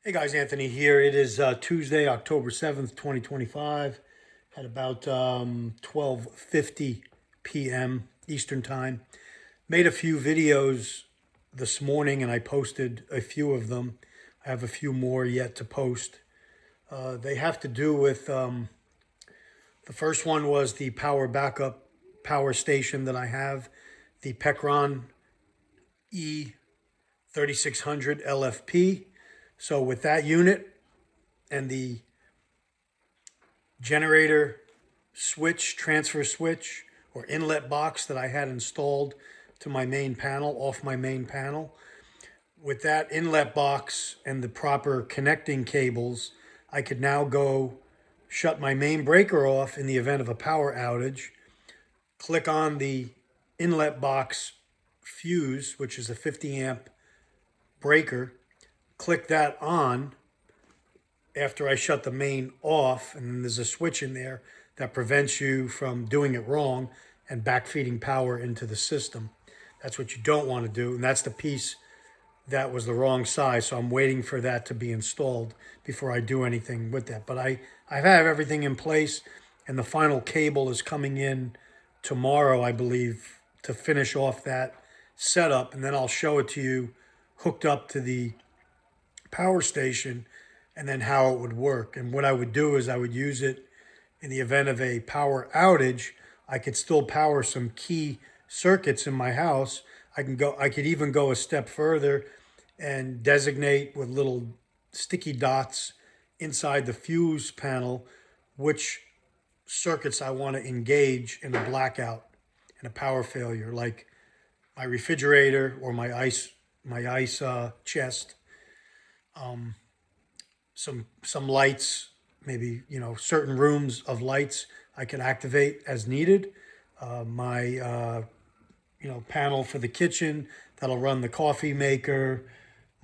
Hey guys, Anthony here. It is Tuesday, October 7th, 2025 at about 12:50 p.m. Eastern Time. Made a few videos this morning and I posted a few of them. I have a few more yet to post. They have to do with the first one was the power backup power station that I have, the Pecron E3600 LFP. So with that unit and the generator switch, transfer switch, or inlet box that I had installed to my main panel, off my main panel. With that inlet box and the proper connecting cables, I could now go shut my main breaker off in the event of a power outage, click on the inlet box fuse, which is a 50 amp breaker, click that on after I shut the main off, and then there's a switch in there that prevents you from doing it wrong and backfeeding power into the system. That's what you don't want to do, and that's the piece that was the wrong size, so I'm waiting for that to be installed before I do anything with that. But I have everything in place, and the final cable is coming in tomorrow, I believe, to finish off that setup, and then I'll show it to you hooked up to the power station and then how it would work. And what I would do is I would use it in the event of a power outage. I could still power some key circuits in my house. I could even go a step further and designate with little sticky dots inside the fuse panel which circuits I want to engage in a blackout and a power failure, like my refrigerator or my ice chest. Some lights, maybe certain rooms of lights I can activate as needed. My panel for the kitchen that'll run the coffee maker,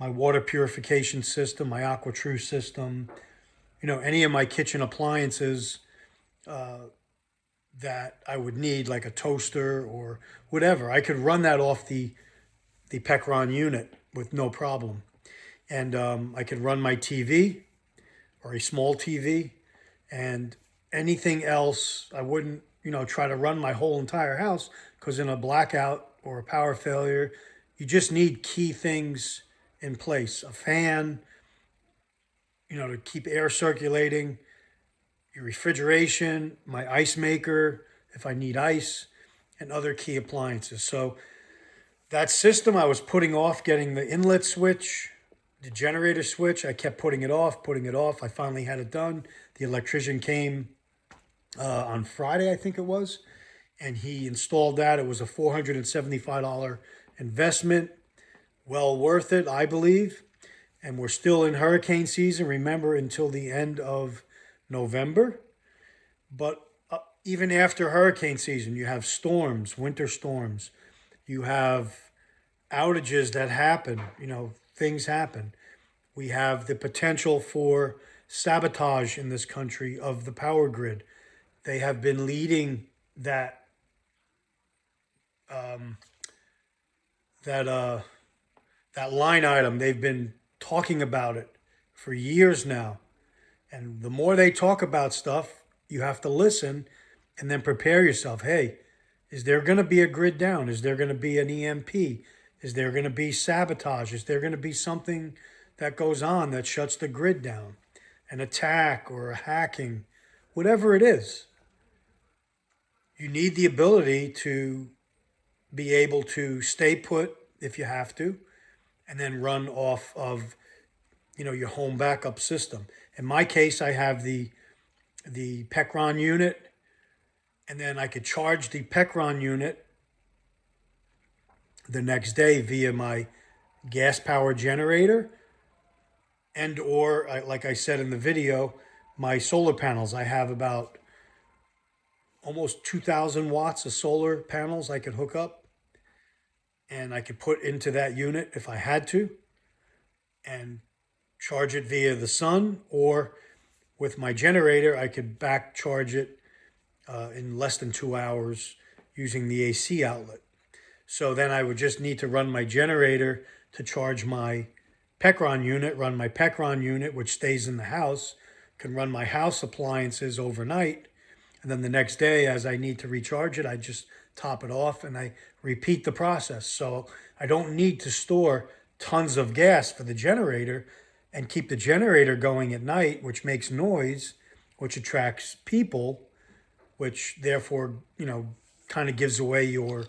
my water purification system, my AquaTrue system. Any of my kitchen appliances that I would need, like a toaster or whatever. I could run that off the Pecron unit with no problem. And I could run my TV or a small TV, and anything else. I wouldn't, try to run my whole entire house, because in a blackout or a power failure, you just need key things in place. A fan, to keep air circulating, your refrigeration, my ice maker, if I need ice, and other key appliances. So that system, I was putting off getting the inlet switch, the generator switch. I kept putting it off, putting it off. I finally had it done. The electrician came on Friday, I think it was, and he installed that. It was a $475 investment. Well worth it, I believe. And we're still in hurricane season, remember, until the end of November. But even after hurricane season, you have storms, winter storms. You have outages that happen, things happen. We have the potential for sabotage in this country of the power grid. They have been leading that that that line item. They've been talking about it for years now. And the more they talk about stuff, you have to listen and then prepare yourself. Hey, is there going to be a grid down? Is there going to be an EMP? Is there going to be sabotage? Is there going to be something that goes on that shuts the grid down? An attack or a hacking, whatever it is. You need the ability to be able to stay put if you have to, and then run off of your home backup system. In my case, I have the Pecron unit, and then I could charge the Pecron unit the next day via my gas power generator, and or like I said in the video, my solar panels. I have about almost 2,000 watts of solar panels I could hook up, and I could put into that unit if I had to, and charge it via the sun, or with my generator, I could back charge it in less than 2 hours using the AC outlet. So then I would just need to run my generator to charge my Pecron unit, run my Pecron unit, which stays in the house, can run my house appliances overnight. And then the next day, as I need to recharge it, I just top it off and I repeat the process. So I don't need to store tons of gas for the generator and keep the generator going at night, which makes noise, which attracts people, which therefore, kind of gives away your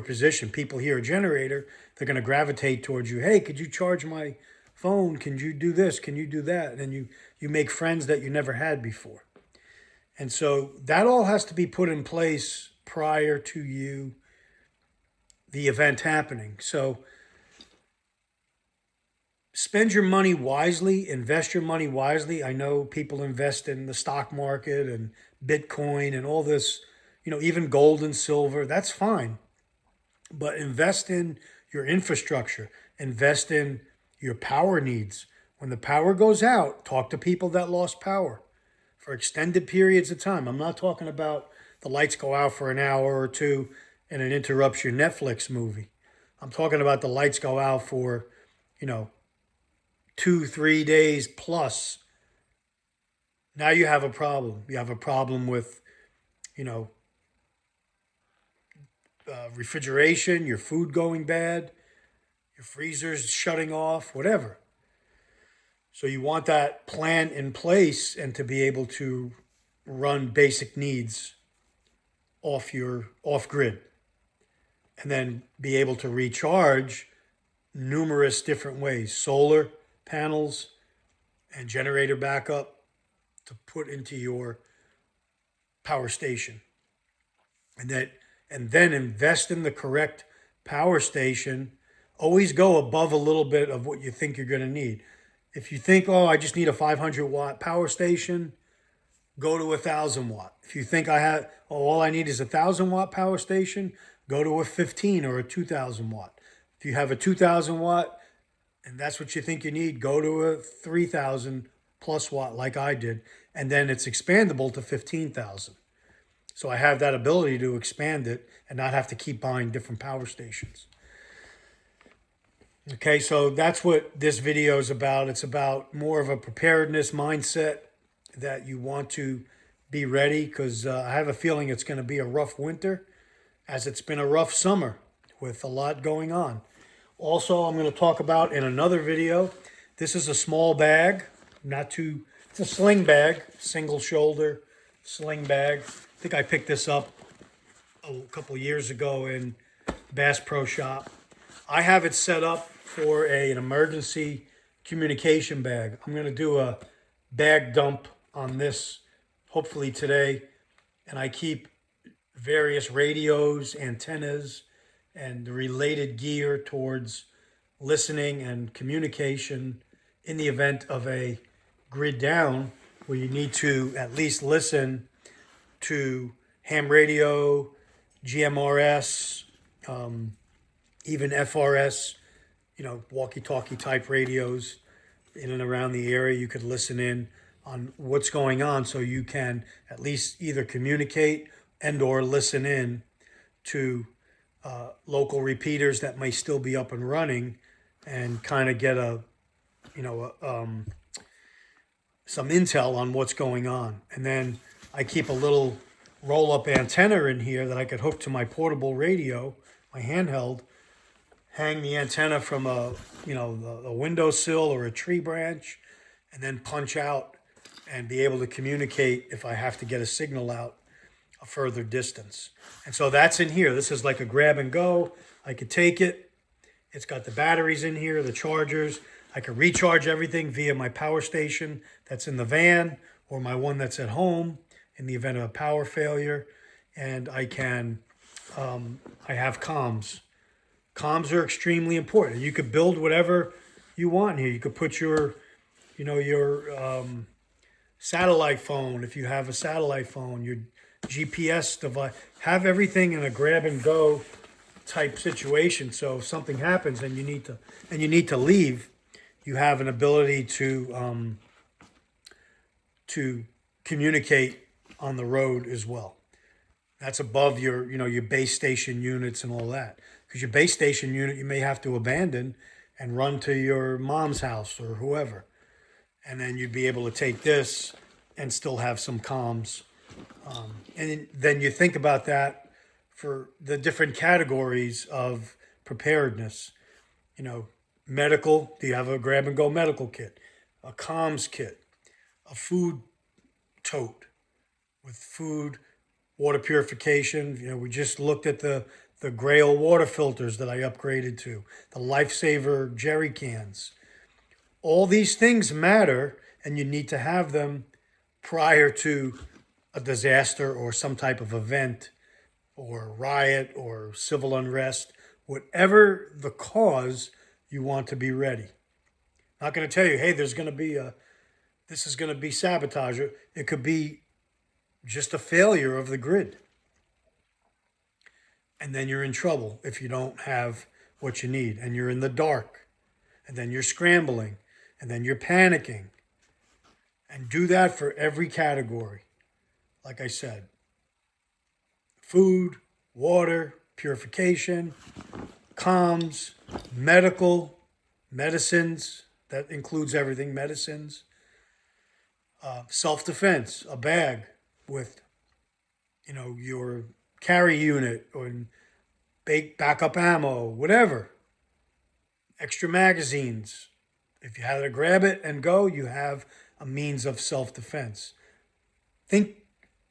position. People hear a generator, they're going to gravitate towards you. Hey, could you charge my phone? Can you do this? Can you do that? And you make friends that you never had before. And so that all has to be put in place prior to the event happening. So spend your money wisely, invest your money wisely. I know people invest in the stock market and Bitcoin and all this, even gold and silver. That's fine. But invest in your infrastructure, invest in your power needs. When the power goes out, talk to people that lost power for extended periods of time. I'm not talking about the lights go out for an hour or two and it interrupts your Netflix movie. I'm talking about the lights go out for, 2, 3 days plus. Now you have a problem. You have a problem with, you know, refrigeration, your food going bad, your freezer's shutting off, whatever. So you want that plan in place and to be able to run basic needs off grid and then be able to recharge numerous different ways, solar panels and generator backup to put into your power station. And then invest in the correct power station. Always go above a little bit of what you think you're going to need. If you think, oh, I just need a 500-watt power station, go to 1,000 watt. If you think all I need is 1,000-watt power station, go to a 15 or a 2,000 watt. If you have a 2,000 watt and that's what you think you need, go to a 3,000 plus watt like I did, and then it's expandable to 15,000. So I have that ability to expand it and not have to keep buying different power stations. Okay, so that's what this video is about. It's about more of a preparedness mindset that you want to be ready because I have a feeling it's going to be a rough winter as it's been a rough summer with a lot going on. Also, I'm going to talk about in another video, this is a small bag, it's a sling bag, single shoulder sling bag. I think I picked this up a couple years ago in Bass Pro Shop. I have it set up for an emergency communication bag. I'm going to do a bag dump on this hopefully today. And I keep various radios, antennas, and the related gear towards listening and communication in the event of a grid down where you need to at least listen to ham radio, GMRS, even FRS, walkie-talkie type radios in and around the area. You could listen in on what's going on so you can at least either communicate and or listen in to local repeaters that may still be up and running and kind of get some intel on what's going on. And then I keep a little roll-up antenna in here that I could hook to my portable radio, my handheld, hang the antenna from a windowsill or a tree branch, and then punch out and be able to communicate if I have to get a signal out a further distance. And so that's in here. This is like a grab and go. I could take it. It's got the batteries in here, the chargers. I can recharge everything via my power station that's in the van or my one that's at home in the event of a power failure. And I have comms. Comms are extremely important. You could build whatever you want here. You could put your satellite phone, if you have a satellite phone, your GPS device, have everything in a grab and go type situation. So if something happens and you need to leave, you have an ability to communicate on the road as well. That's above your base station units and all that. Because your base station unit you may have to abandon and run to your mom's house or whoever. And then you'd be able to take this and still have some comms. And then you think about that for the different categories of preparedness. You know, medical, do you have a grab and go medical kit, a comms kit, a food tote with food, water purification. You know, we just looked at the Grail water filters that I upgraded to, the Lifesaver jerry cans. All these things matter, and you need to have them prior to a disaster or some type of event or riot or civil unrest, whatever the cause, you want to be ready. Not going to tell you, hey, this is going to be sabotage. It could be just a failure of the grid. And then you're in trouble if you don't have what you need, and you're in the dark, and then you're scrambling, and then you're panicking. And do that for every category. Like I said, food, water, purification, comms, medical, medicines, that includes everything, medicines, self-defense, a bag with, your carry unit or backup ammo, whatever, extra magazines. If you had to grab it and go, you have a means of self-defense.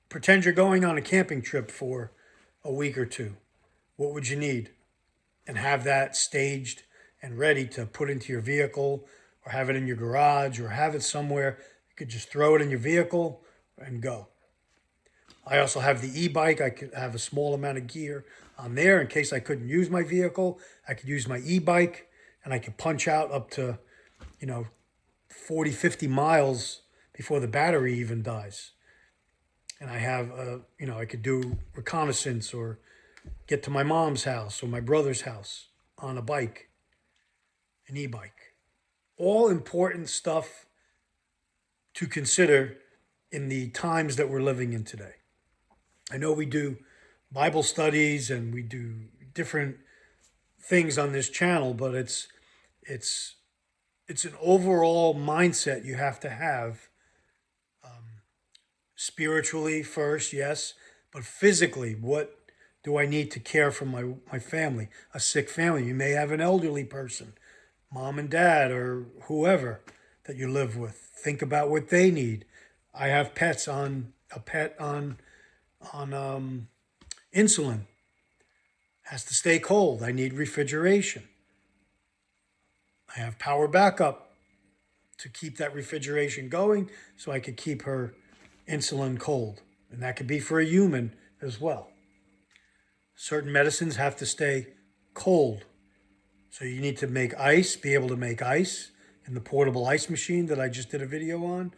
Pretend you're going on a camping trip for a week or two. What would you need? And have that staged and ready to put into your vehicle, or have it in your garage, or have it somewhere. You could just throw it in your vehicle and go. I also have the e-bike. I could have a small amount of gear on there in case I couldn't use my vehicle. I could use my e-bike, and I could punch out up to, 40, 50 miles before the battery even dies. And I have, I could do reconnaissance or get to my mom's house or my brother's house on a bike, an e-bike. All important stuff to consider in the times that we're living in today. I know we do Bible studies and we do different things on this channel, but it's an overall mindset you have to have. Spiritually first, yes, but physically, what do I need to care for my family? A sick family. You may have an elderly person, mom and dad or whoever that you live with. Think about what they need. I have a pet on insulin. Has to stay cold. I need refrigeration. I have power backup to keep that refrigeration going so I could keep her insulin cold. And that could be for a human as well. Certain medicines have to stay cold. So you need to make ice, be able to make ice in the portable ice machine that I just did a video on.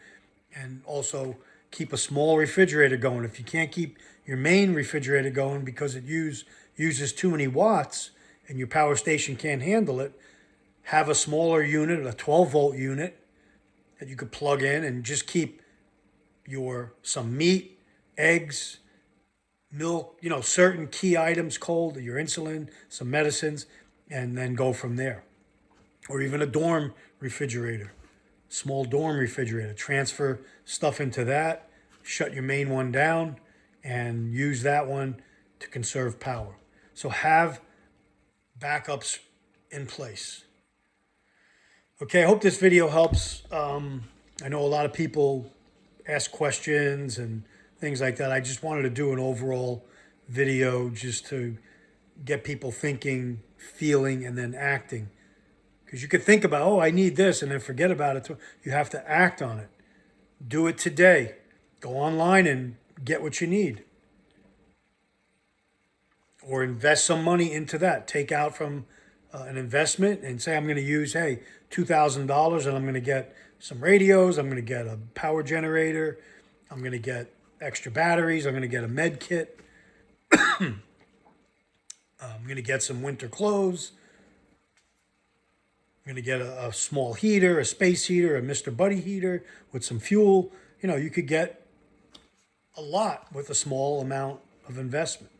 And also keep a small refrigerator going. If you can't keep your main refrigerator going because it uses too many watts and your power station can't handle it, have a smaller unit, a 12-volt unit that you could plug in and just keep some meat, eggs, milk, certain key items cold, your insulin, some medicines, and then go from there. Or even a dorm refrigerator, small dorm refrigerator. Transfer stuff into that, shut your main one down, and use that one to conserve power. So have backups in place. Okay, I hope this video helps. I know a lot of people ask questions and things like that. I just wanted to do an overall video just to get people thinking, feeling, and then acting. Because you could think about, oh, I need this, and then forget about it. You have to act on it. Do it today. Go online and get what you need. Or invest some money into that. Take out from an investment and say, I'm going to use, $2,000 and I'm going to get some radios. I'm going to get a power generator. I'm going to get extra batteries. I'm going to get a med kit. I'm going to get some winter clothes. I'm going to get a small heater, a space heater, a Mr. Buddy heater with some fuel. You could get a lot with a small amount of investment.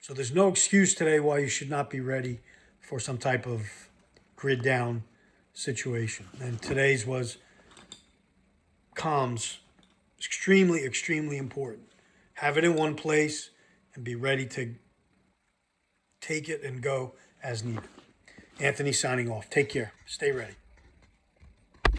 So there's no excuse today why you should not be ready for some type of grid down situation. And today's was comms, extremely, extremely important. Have it in one place and be ready to take it and go as needed. Anthony signing off. Take care. Stay ready.